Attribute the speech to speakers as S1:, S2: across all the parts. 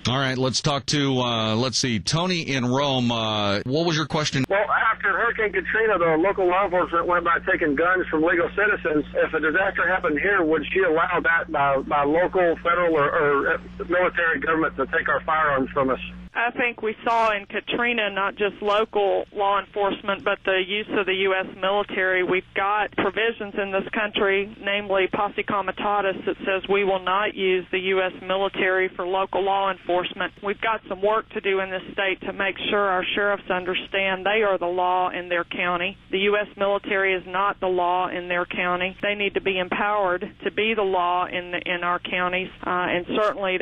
S1: All right, let's talk to, let's see, Tony in Rome. What was your question?
S2: Well, after Hurricane Katrina, the local law enforcement went by taking guns from legal citizens. If a disaster happened here, would she allow that by local, federal, or military government to take our firearms from us?
S3: I think we saw in Katrina not just local law enforcement, but the use of the U.S. military. We've got provisions in this country, namely posse comitatus, that says we will not use the U.S. military for local law enforcement. We've got some work to do in this state to make sure our sheriffs understand they are the law in their county. The U.S. military is not the law in their county. They need to be empowered to be the law in our counties, and certainly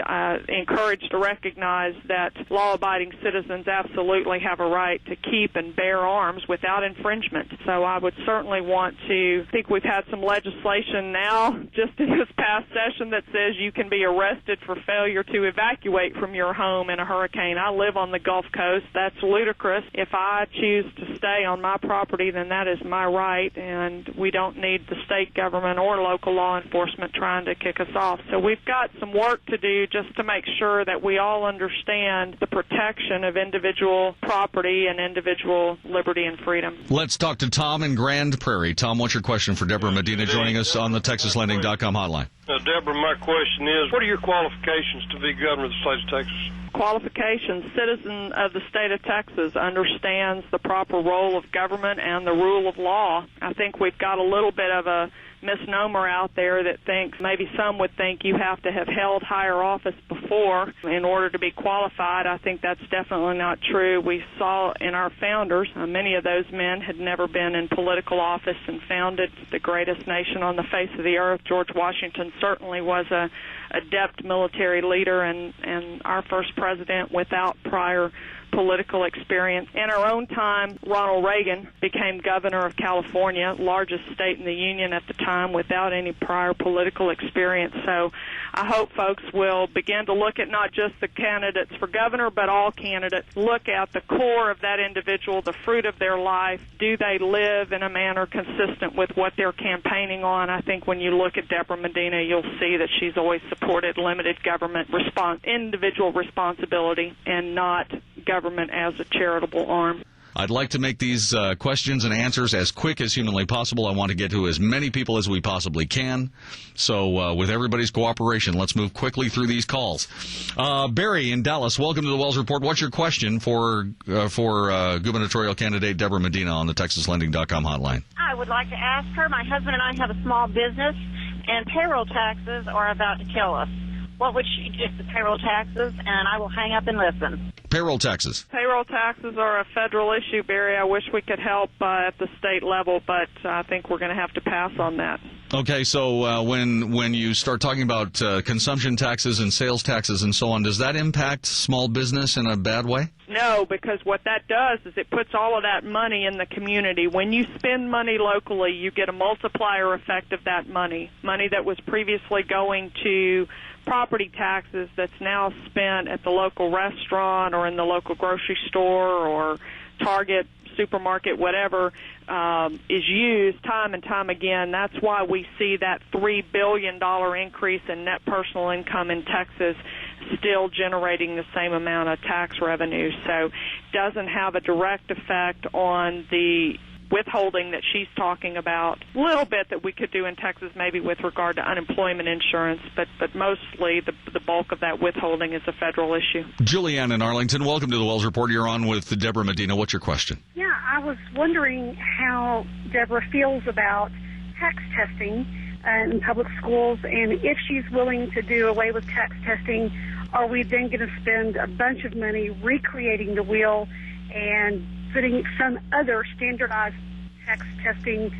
S3: encouraged to recognize that law-abiding citizens absolutely have a right to keep and bear arms without infringement. So I would certainly want to think we've had some legislation now just in this past session that says you can be arrested for failure to evacuate from your home in a hurricane. I live on the Gulf Coast. That's ludicrous. If I choose to stay on my property, then that is my right, and we don't need the state government or local law enforcement trying to kick us off. So we've got some work to do just to make sure that we all understand the protection of individual property and individual liberty and freedom.
S1: Let's talk to Tom in Grand Prairie. Tom, what's your question for Debra Medina joining us on the TexasLending.com hotline?
S4: Debra, my question is, what are your qualifications to be governor of the state of Texas?
S3: Qualifications: citizen of the state of Texas, understands the proper role of government and the rule of law. I think we've got a little bit of a misnomer out there that thinks, maybe some would think, you have to have held higher office before in order to be qualified. I think that's definitely not true. We saw in our founders, many of those men had never been in political office and founded the greatest nation on the face of the earth. George Washington certainly was a adept military leader and our first president without prior political experience. In our own time, Ronald Reagan became governor of California, largest state in the union at the time, without any prior political experience. So I hope folks will begin to look at not just the candidates for governor, but all candidates. Look at the core of that individual, the fruit of their life. Do they live in a manner consistent with what they're campaigning on? I think when you look at Debra Medina, you'll see that she's always supported limited government individual responsibility, and not government as a charitable arm.
S1: I'd like to make these questions and answers as quick as humanly possible. I want to get to as many people as we possibly can. So with everybody's cooperation, let's move quickly through these calls. Barry in Dallas, welcome to the Wells Report. What's your question for gubernatorial candidate Debra Medina on the TexasLending.com hotline?
S5: I would like to ask her, my husband and I have a small business, and payroll taxes are about to kill us. What would she do with the payroll taxes? And I will hang up and listen.
S1: Payroll taxes.
S3: Payroll taxes are a federal issue, Barry. I wish we could help at the state level, but I think we're going to have to pass on that.
S1: Okay, so when you start talking about consumption taxes and sales taxes and so on, does that impact small business in a bad way?
S3: No, because what that does is it puts all of that money in the community. When you spend money locally, you get a multiplier effect of that money. Money that was previously going to property taxes that's now spent at the local restaurant or in the local grocery store or Target, supermarket, whatever, is used time and time again. That's why we see that $3 billion increase in net personal income in Texas still generating the same amount of tax revenue. So it doesn't have a direct effect on the withholding that she's talking about. A little bit that we could do in Texas maybe with regard to unemployment insurance, but mostly the bulk of that withholding is a federal issue.
S1: Julianne in Arlington, welcome to the Wells Report. You're on with Debra Medina. What's your question?
S6: Yeah, I was wondering how Debra feels about tax testing in public schools, and if she's willing to do away with tax testing, are we then going to spend a bunch of money recreating the wheel and putting some other standardized tax testing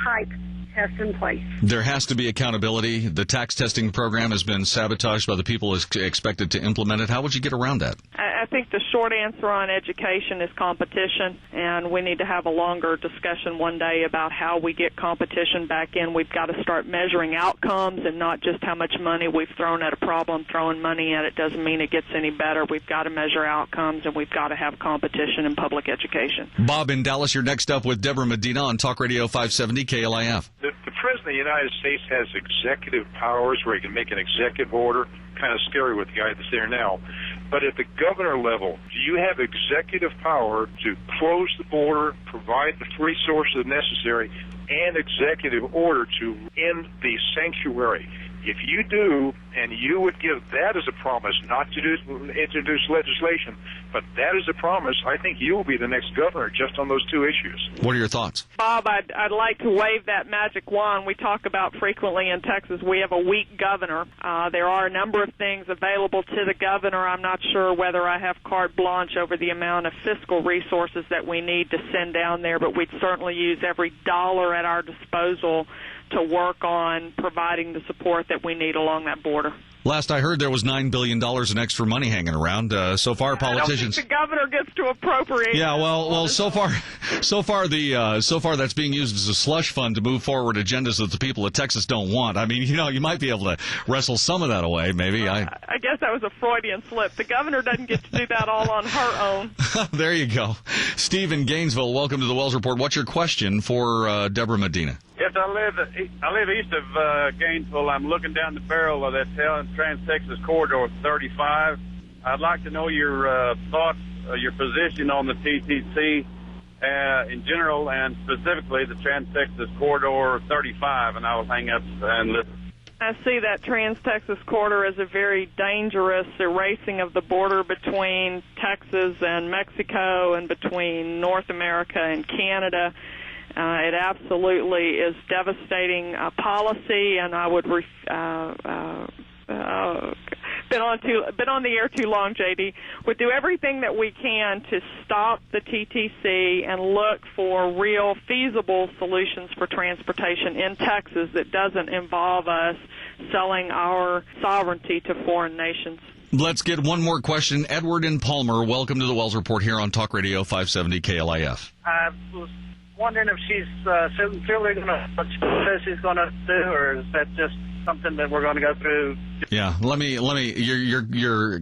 S6: type test in place?
S1: There has to be accountability. The tax testing program has been sabotaged by the people expected to implement it. How would you get around that?
S3: I think the short answer on education is competition, and we need to have a longer discussion one day about how we get competition back in. We've got to start measuring outcomes and not just how much money we've thrown at a problem. Throwing money at it doesn't mean it gets any better. We've got to measure outcomes, and we've got to have competition in public education.
S1: Bob in Dallas, you're next up with Debra Medina on Talk Radio 570 KLIF.
S7: The President of the United States has executive powers where he can make an executive order. Kind of scary with the guy that's there now. But at the governor level, do you have executive power to close the border, provide the resources necessary, and executive order to end the sanctuary? If you do, and you would give that as a promise, not to introduce legislation, but that is a promise, I think you will be the next governor just on those two issues.
S1: What are your thoughts?
S3: Bob, I'd like to wave that magic wand we talk about frequently in Texas. We have a weak governor. There are a number of things available to the governor. I'm not sure whether I have carte blanche over the amount of fiscal resources that we need to send down there, but we'd certainly use every dollar at our disposal to work on providing the support that we need along that border.
S1: Last I heard, there was $9 billion in extra money hanging around. So far, politicians.
S3: I don't think the governor gets to appropriate.
S1: Yeah, well, so far that's being used as a slush fund to move forward agendas that the people of Texas don't want. I mean, you might be able to wrestle some of that away, maybe. I
S3: guess that was a Freudian slip. The governor doesn't get to do that all on her own.
S1: There you go. Steve in Gainesville, welcome to the Wells Report. What's your question for Debra Medina?
S8: Yes, I live east of Gainesville. I'm looking down the barrel of that Trans-Texas Corridor 35. I'd like to know your thoughts, your position on the TTC in general, and specifically the Trans-Texas Corridor 35, and I will hang up and listen.
S3: I see that Trans-Texas Corridor as a very dangerous erasing of the border between Texas and Mexico and between North America and Canada. It absolutely is devastating policy, and I would been on the air too long, JD. Would do everything that we can to stop the TTC and look for real feasible solutions for transportation in Texas that doesn't involve us selling our sovereignty to foreign nations.
S1: Let's get one more question. Edward in Palmer, welcome to the Wells Report here on Talk Radio 570 KLIF.
S9: I was wondering if she's sincerely going to what she says she's going to do, or is that just something that we're going to go through?
S1: Yeah, let me. Your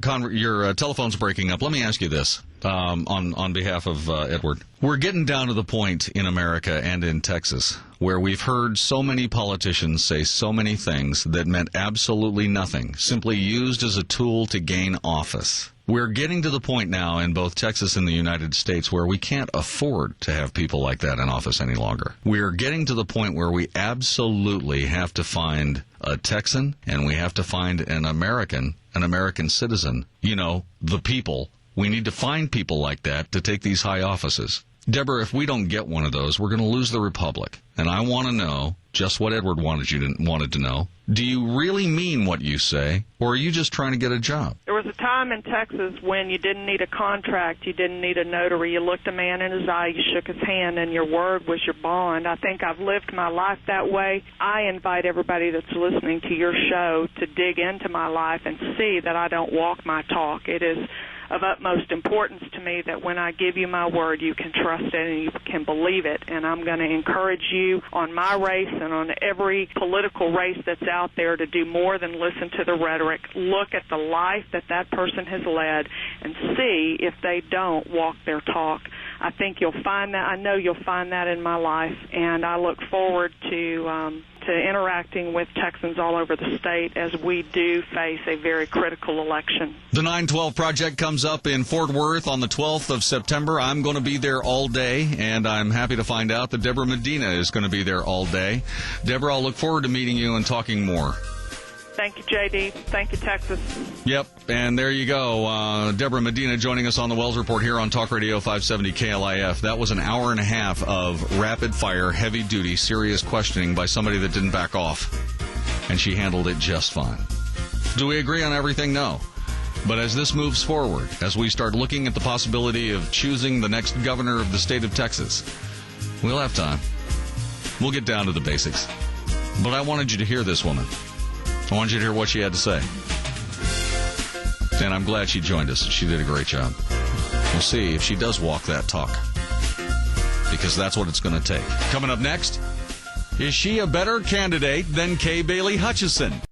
S1: telephone's breaking up. Let me ask you this on behalf of Edward. We're getting down to the point in America and in Texas where we've heard so many politicians say so many things that meant absolutely nothing, simply used as a tool to gain office. We're getting to the point now in both Texas and the United States where we can't afford to have people like that in office any longer. We're getting to the point where we absolutely have to find a Texan and we have to find an American citizen, the people. We need to find people like that to take these high offices. Deborah, if we don't get one of those, we're going to lose the republic. And I want to know just what Edward wanted to know. Do you really mean what you say, or are you just trying to get a job?
S3: There was a time in Texas when you didn't need a contract, you didn't need a notary. You looked a man in his eye, you shook his hand, and your word was your bond. I think I've lived my life that way. I invite everybody that's listening to your show to dig into my life and see that I don't walk my talk. It is of utmost importance to me that when I give you my word, you can trust it and you can believe it. And I'm going to encourage you on my race and on every political race that's out there to do more than listen to the rhetoric. Look at the life that person has led and see if they don't walk their talk. I think you'll find that. I know you'll find that in my life, and I look forward to interacting with Texans all over the state as we do face a very critical election.
S1: The 912 Project comes up in Fort Worth on the 12th of September. I'm going to be there all day, and I'm happy to find out that Debra Medina is going to be there all day. Deborah, I'll look forward to meeting you and talking more.
S3: Thank you, JD. Thank you, Texas.
S1: Yep, and there you go. Debra Medina joining us on the Wells Report here on Talk Radio 570 KLIF. That was an hour and a half of rapid-fire, heavy-duty, serious questioning by somebody that didn't back off, and she handled it just fine. Do we agree on everything? No. But as this moves forward, as we start looking at the possibility of choosing the next governor of the state of Texas, we'll have time. We'll get down to the basics. But I wanted you to hear this woman. I wanted you to hear what she had to say. And I'm glad she joined us. She did a great job. We'll see if she does walk that talk, because that's what it's going to take. Coming up next, is she a better candidate than Kay Bailey Hutchison?